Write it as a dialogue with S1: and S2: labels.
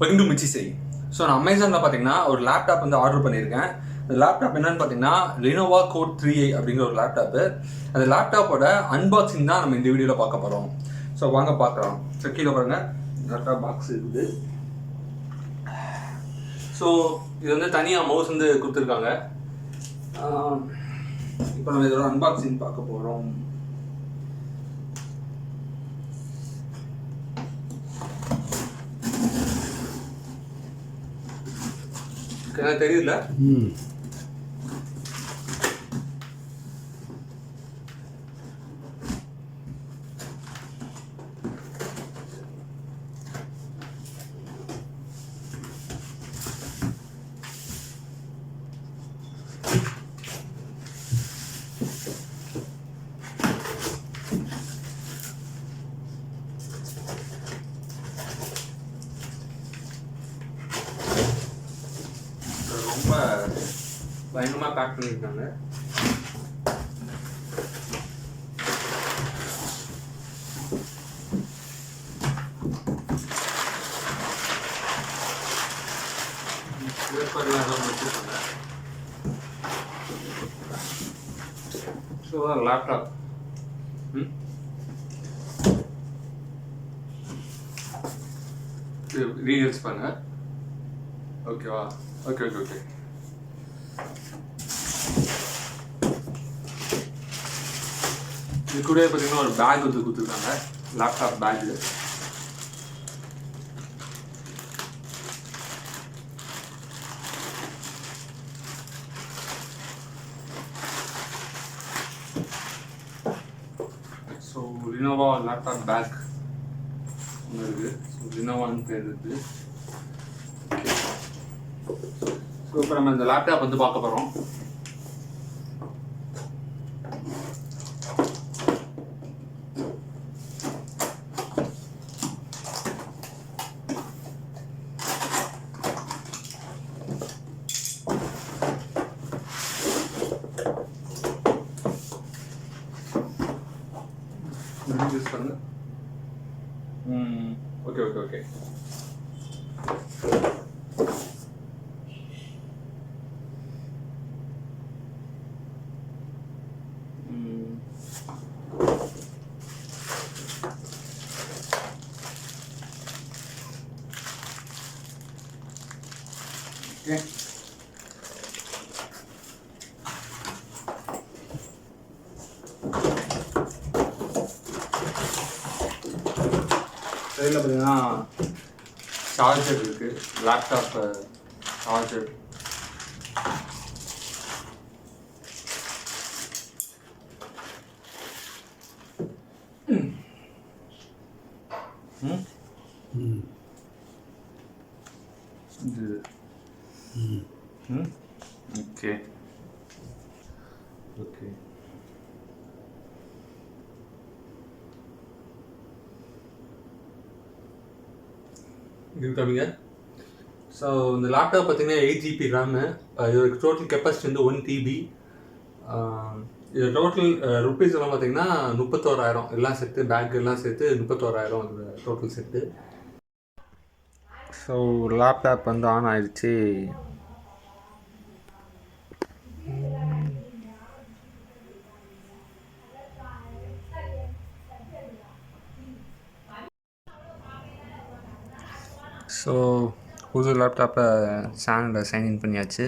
S1: Welcome to Muyarchisei. So நான் அமேசானில் பார்த்தீங்கன்னா ஒரு லேப்டாப் வந்து ஆர்டர் பண்ணியிருக்கேன். அந்த லேப்டாப் என்னன்னு பார்த்தீங்கன்னா Lenovo Core 3i அப்படிங்கிற ஒரு லேப்டாப்பு. அந்த லேப்டாப்போட அன்பாக்சிங் தான் நம்ம இந்த வீடியோவில் பார்க்க போகிறோம். ஸோ வாங்க பார்க்கலாம். ஸோ கீழே பாருங்கள், லேப்டாப் பாக்ஸ் இருக்குது. ஸோ இது வந்து தனியாக மவுஸ் வந்து கொடுத்துருக்காங்க. இப்போ நம்ம இதோட அன்பாக்சிங் பார்க்க போகிறோம். தெரியல. ரொம்ப பயங்கரமாக பேக் பண்ணியிருக்காங்க. ஸோ லேப்டாப் டீடைல்ஸ் பாருங்க. ஓகேவா? ஓகே. இது கூட பார்த்தீங்கன்னா ஒரு பேக் வந்து கொடுத்துருக்காங்க, laptop bag. So Lenovo laptop bag ஒன்று இருக்குது. ஸோ Lenovoன்னு பேர் இருக்குது. ஸோ இப்போ நம்ம இந்த லேப்டாப் வந்து பார்க்க போகிறோம். யூஸ் பண்ணு. ஓகே. இதில் பார்த்தீங்கன்னா சார்ஜர் இருக்குது, லேப்டாப் சார்ஜர். ஓகே. இருக்காங்க. ஸோ இந்த லேப்டாப் பார்த்தீங்கன்னா 8GB ரேமு. இதோட டோட்டல் கெப்பாசிட்டி வந்து 1 TB. இது டோட்டல் ருப்பீஸ் எல்லாம் பார்த்தீங்கன்னா 31,000 எல்லாம் சேர்த்து, பேக் எல்லாம் சேர்த்து 31,000 இந்த டோட்டல் செட்டு. ஸோ லேப்டாப் வந்து ஆன் ஆயிடுச்சு. ஸோ புது லேப்டாப்பை சேனலில் சைன்இன் பண்ணியாச்சு.